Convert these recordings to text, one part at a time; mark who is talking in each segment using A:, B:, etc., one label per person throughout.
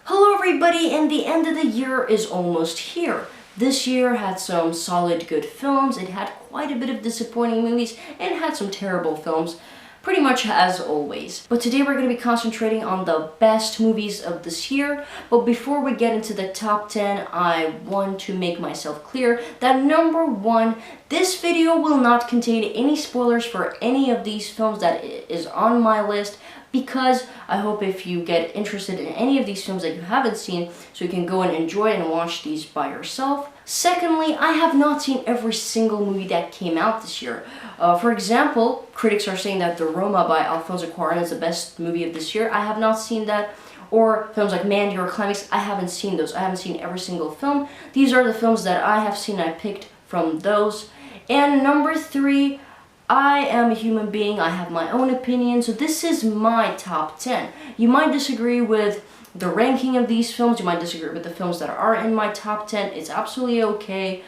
A: Hello everybody, and the end of the year is almost here. This year had some solid good films, it had quite a bit of disappointing movies, and it had some terrible films, pretty much as always. But today we're going to be concentrating on the best movies of this year. But before we get into the top 10, I want to make myself clear that number one, this video will not contain any spoilers for any of these films that is on my list, because I hope if you get interested in any of these films that you haven't seen, so you can go and enjoy and watch these by yourself. Secondly, I have not seen every single movie that came out this year. For example, critics are saying that The Roma by Alfonso Cuarón is the best movie of this year. I have not seen that. Or films like Mandy or Climax, I haven't seen those. I haven't seen every single film. These are the films that I have seen, I picked from those. And number three, I am a human being, I have my own opinion, so this is my top 10. You might disagree with the ranking of these films, you might disagree with the films that are in my top 10, it's absolutely okay.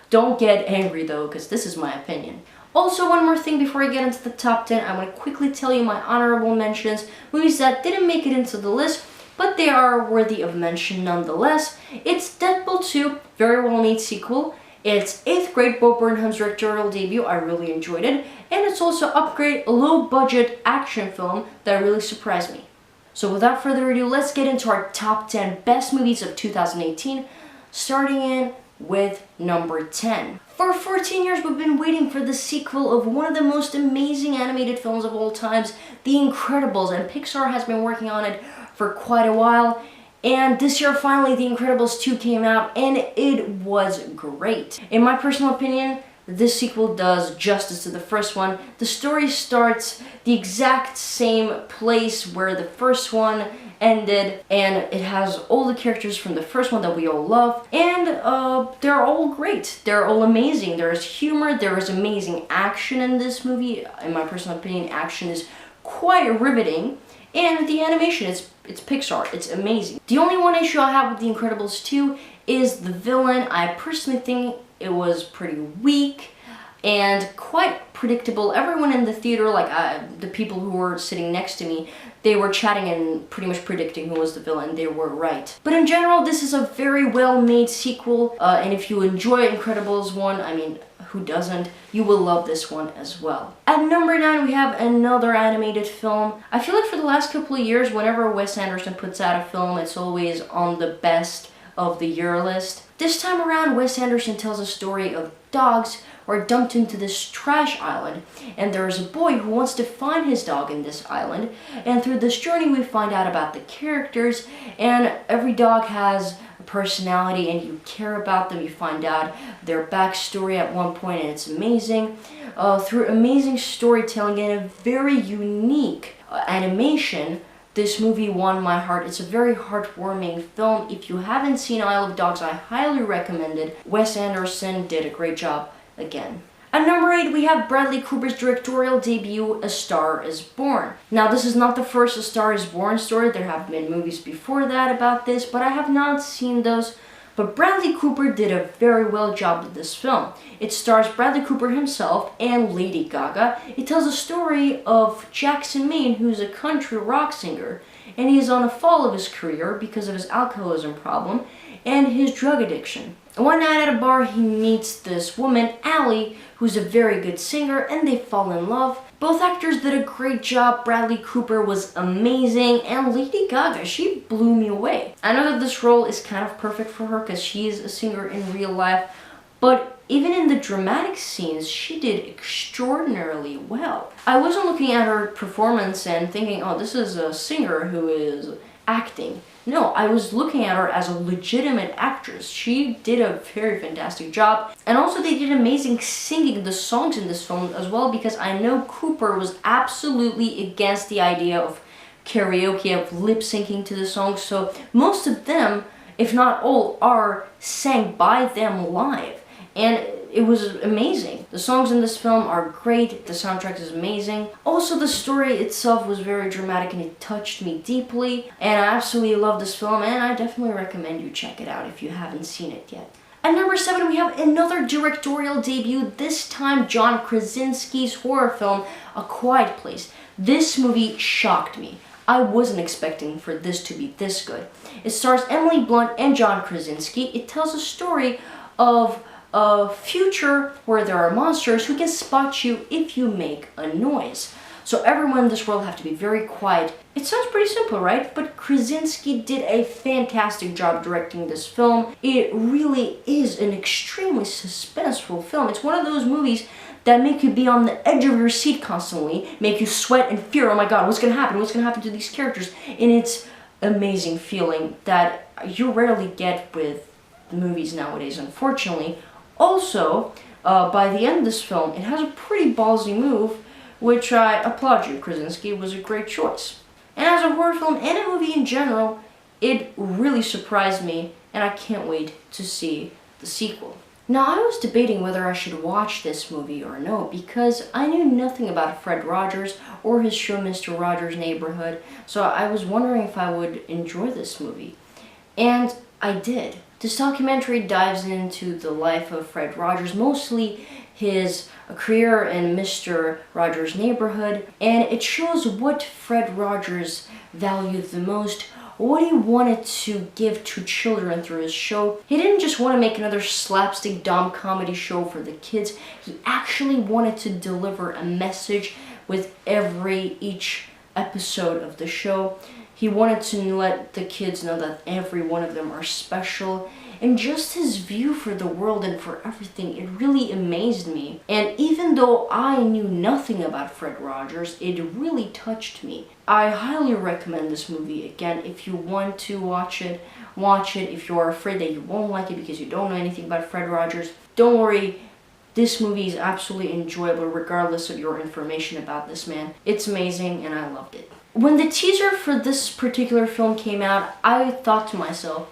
A: Don't get angry though, because this is my opinion. Also, one more thing before I get into the top 10, I want to quickly tell you my honorable mentions, movies that didn't make it into the list, but they are worthy of mention nonetheless. It's Deadpool 2, very well made sequel. It's 8th grade Bo Burnham's directorial debut, I really enjoyed it, and it's also Upgrade, a low-budget action film that really surprised me. So without further ado, let's get into our top 10 best movies of 2018, starting in with number 10. For 14 years, we've been waiting for the sequel of one of the most amazing animated films of all times, The Incredibles, and Pixar has been working on it for quite a while. And this year, finally, The Incredibles 2 came out, and it was great. In my personal opinion, this sequel does justice to the first one. The story starts the exact same place where the first one ended, and it has all the characters from the first one that we all love, and they're all great. They're all amazing. There's humor, there is amazing action in this movie. In my personal opinion, action is quite riveting. And the animation, it's Pixar, it's amazing. The only one issue I have with The Incredibles 2 is the villain. I personally think it was pretty weak and quite predictable. Everyone in the theater, like the people who were sitting next to me, they were chatting and pretty much predicting who was the villain. They were right. But in general, this is a very well-made sequel, and if you enjoy Incredibles 1, I mean, who doesn't? You will love this one as well. At number 9, we have another animated film. I feel like for the last couple of years, whenever Wes Anderson puts out a film, it's always on the best of the year list. This time around, Wes Anderson tells a story of dogs who are dumped into this trash island, and there is a boy who wants to find his dog in this island, and through this journey we find out about the characters, and every dog has personality and you care about them. You find out their backstory at one point, and it's amazing. Through amazing storytelling and a very unique animation, this movie won my heart. It's a very heartwarming film. If you haven't seen Isle of Dogs, I highly recommend it. Wes Anderson did a great job again. At number 8, we have Bradley Cooper's directorial debut, A Star is Born. Now, this is not the first A Star is Born story. There have been movies before that about this, but I have not seen those. But Bradley Cooper did a very well job with this film. It stars Bradley Cooper himself and Lady Gaga. It tells a story of Jackson Maine, who's a country rock singer, and he is on the fall of his career because of his alcoholism problem and his drug addiction. One night at a bar, he meets this woman, Allie, who's a very good singer, and they fall in love. Both actors did a great job. Bradley Cooper was amazing, and Lady Gaga, she blew me away. I know that this role is kind of perfect for her because she is a singer in real life, but even in the dramatic scenes, she did extraordinarily well. I wasn't looking at her performance and thinking, oh, this is a singer who is acting. No, I was looking at her as a legitimate actress. She did a very fantastic job. And also they did amazing singing the songs in this film as well, because I know Cooper was absolutely against the idea of karaoke, of lip syncing to the songs. So most of them, if not all, are sang by them live. And it was amazing. The songs in this film are great, the soundtrack is amazing. Also, the story itself was very dramatic and it touched me deeply. And I absolutely love this film, and I definitely recommend you check it out if you haven't seen it yet. At number 7, we have another directorial debut, this time John Krasinski's horror film, A Quiet Place. This movie shocked me. I wasn't expecting for this to be this good. It stars Emily Blunt and John Krasinski. It tells a story of a future where there are monsters who can spot you if you make a noise. So everyone in this world have to be very quiet. It sounds pretty simple, right? But Krasinski did a fantastic job directing this film. It really is an extremely suspenseful film. It's one of those movies that make you be on the edge of your seat constantly, make you sweat and fear, oh my god, what's gonna happen? What's gonna happen to these characters? And it's amazing feeling that you rarely get with movies nowadays, unfortunately. Also, by the end of this film, it has a pretty ballsy move, which I applaud you, Krasinski. It was a great choice. And as a horror film and a movie in general, it really surprised me, and I can't wait to see the sequel. Now, I was debating whether I should watch this movie or no, because I knew nothing about Fred Rogers or his show Mr. Rogers' Neighborhood, so I was wondering if I would enjoy this movie. And I did. This documentary dives into the life of Fred Rogers, mostly his career in Mr. Rogers' Neighborhood, and it shows what Fred Rogers valued the most, what he wanted to give to children through his show. He didn't just want to make another slapstick dumb comedy show for the kids. He actually wanted to deliver a message with each episode of the show. He wanted to let the kids know that every one of them are special. And just his view for the world and for everything, it really amazed me. And even though I knew nothing about Fred Rogers, it really touched me. I highly recommend this movie. Again, if you want to watch it, watch it. If you're afraid that you won't like it because you don't know anything about Fred Rogers, don't worry. This movie is absolutely enjoyable regardless of your information about this man. It's amazing and I loved it. When the teaser for this particular film came out, I thought to myself,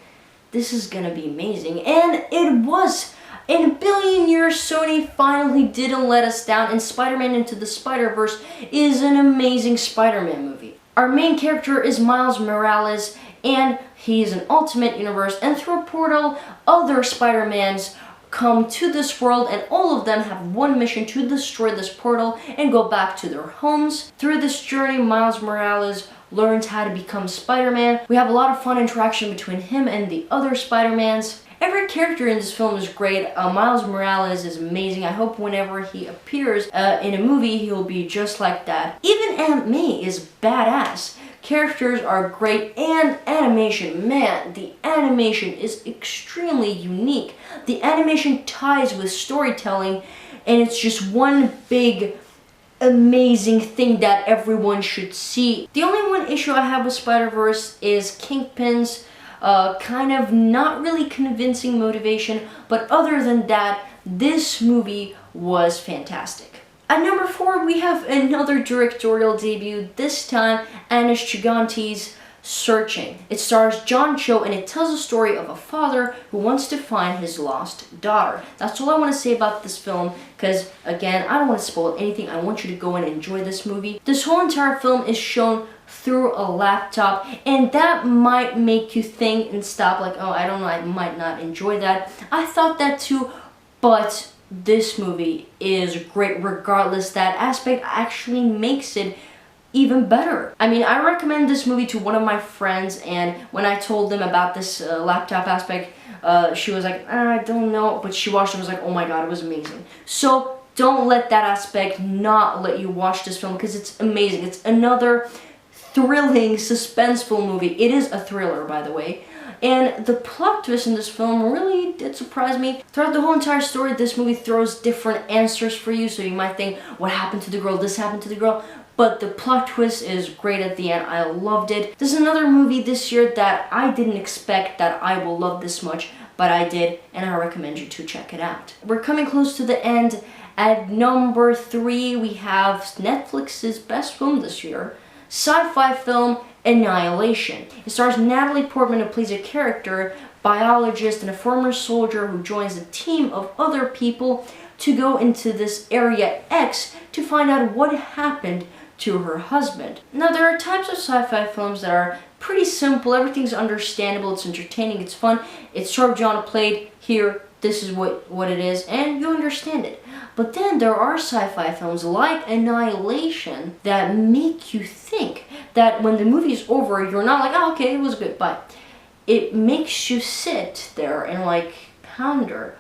A: this is gonna be amazing. And it was. In a billion years, Sony finally didn't let us down, and Spider-Man Into the Spider-Verse is an amazing Spider-Man movie. Our main character is Miles Morales, and he's an Ultimate Universe, and through a portal, other Spider-Mans come to this world, and all of them have one mission: to destroy this portal and go back to their homes. Through this journey, Miles Morales learns how to become Spider-Man. We have a lot of fun interaction between him and the other Spider-Mans. Every character in this film is great. Miles Morales is amazing. I hope whenever he appears in a movie, he'll be just like that. Even Aunt May is badass. Characters are great, and animation, man, the animation is extremely unique. The animation ties with storytelling, and it's just one big amazing thing that everyone should see. The only one issue I have with Spider-Verse is Kingpin's kind of not really convincing motivation, but other than that, this movie was fantastic. At number 4, we have another directorial debut, this time Anis Gigantes's Searching. It stars John Cho, and it tells a story of a father who wants to find his lost daughter. That's all I want to say about this film, because again, I don't want to spoil anything. I want you to go and enjoy this movie. This whole entire film is shown through a laptop, and that might make you think and stop like, oh, I don't know, I might not enjoy that. I thought that too, but this movie is great regardless. That aspect actually makes it even better. I mean, I recommend this movie to one of my friends, and when I told them about this laptop aspect, she was like, I don't know, but she watched it and was like, oh my god, it was amazing. So don't let that aspect not let you watch this film, because it's amazing. It's another thrilling, suspenseful movie. It is a thriller, by the way. And the plot twist in this film really did surprise me. Throughout the whole entire story, this movie throws different answers for you, so you might think, what happened to the girl? This happened to the girl. But the plot twist is great at the end. I loved it. There's another movie this year that I didn't expect that I will love this much, but I did, and I recommend you to check it out. We're coming close to the end. At number 3, we have Netflix's best film this year, sci-fi film Annihilation. It stars Natalie Portman, who plays a character, biologist, and a former soldier who joins a team of other people to go into this Area X to find out what happened to her husband. Now, there are types of sci-fi films that are pretty simple. Everything's understandable, it's entertaining, it's fun. It's Sharp John played here. this is what it is, and you understand it. But then there are sci-fi films like Annihilation that make you think, that when the movie is over, you're not like, oh, okay, it was good, bye. It makes you sit there and like ponder,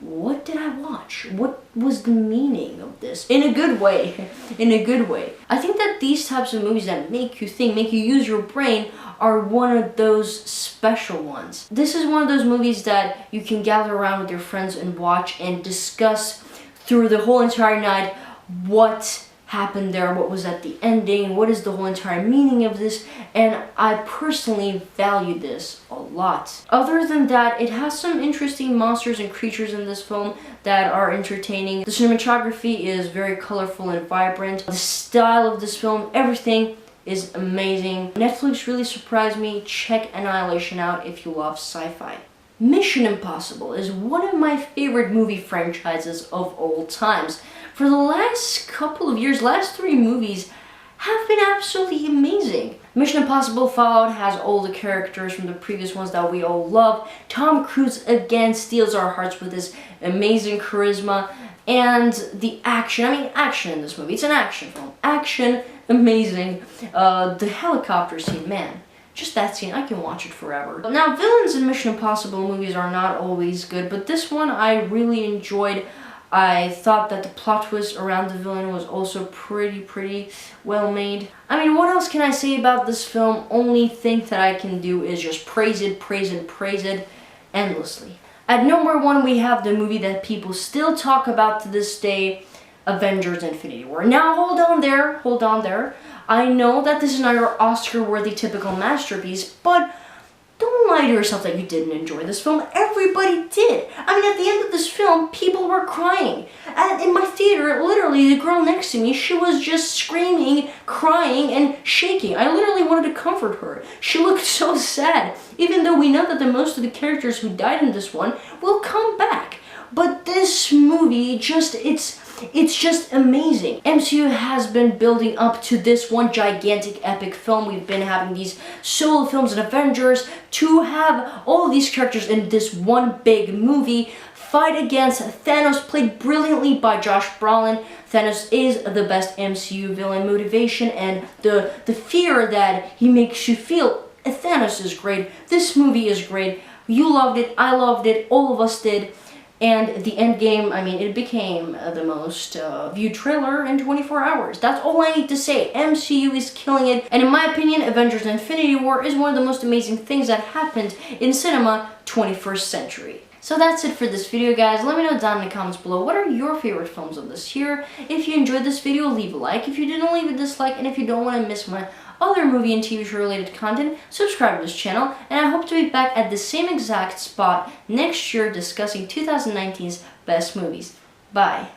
A: what did I watch? What was the meaning of this? In a good way. In a good way. I think that these types of movies that make you think, make you use your brain, are one of those special ones. This is one of those movies that you can gather around with your friends and watch and discuss through the whole entire night what happened there, what was at the ending, what is the whole entire meaning of this, and I personally value this a lot. Other than that, it has some interesting monsters and creatures in this film that are entertaining. The cinematography is very colorful and vibrant. The style of this film, everything is amazing. Netflix really surprised me. Check Annihilation out if you love sci-fi. Mission Impossible is one of my favorite movie franchises of all times. For the last couple of years, last 3 movies have been absolutely amazing. Mission Impossible Fallout has all the characters from the previous ones that we all love. Tom Cruise again steals our hearts with his amazing charisma and the action. I mean, action in this movie. It's an action film. Action, amazing. The helicopter scene, man. Just that scene, I can watch it forever. Now, villains in Mission Impossible movies are not always good, but this one I really enjoyed. I thought that the plot twist around the villain was also pretty well made. I mean, what else can I say about this film? Only thing that I can do is just praise it endlessly. At number 1, we have the movie that people still talk about to this day, Avengers Infinity War. Now, hold on there. I know that this is not your Oscar-worthy typical masterpiece, but don't lie to yourself that you didn't enjoy this film. Everybody did. I mean, at the end of this film, people were crying. And in my theater, literally, the girl next to me, she was just screaming, crying, and shaking. I literally wanted to comfort her. She looked so sad, even though we know that most of the characters who died in this one will come back. But this movie, it's just amazing. MCU has been building up to this one gigantic epic film. We've been having these solo films and Avengers to have all of these characters in this one big movie fight against Thanos, played brilliantly by Josh Brolin. Thanos is the best MCU villain. Motivation and the fear that he makes you feel. Thanos is great. This movie is great. You loved it. I loved it. All of us did. And the end game, I mean, it became the most viewed trailer in 24 hours. That's all I need to say. MCU is killing it. And in my opinion, Avengers Infinity War is one of the most amazing things that happened in cinema 21st century. So that's it for this video, guys. Let me know down in the comments below, what are your favorite films of this year? If you enjoyed this video, leave a like. If you didn't, leave a dislike. And if you don't want to miss my other movie and TV show related content, subscribe to this channel, and I hope to be back at the same exact spot next year discussing 2019's best movies. Bye.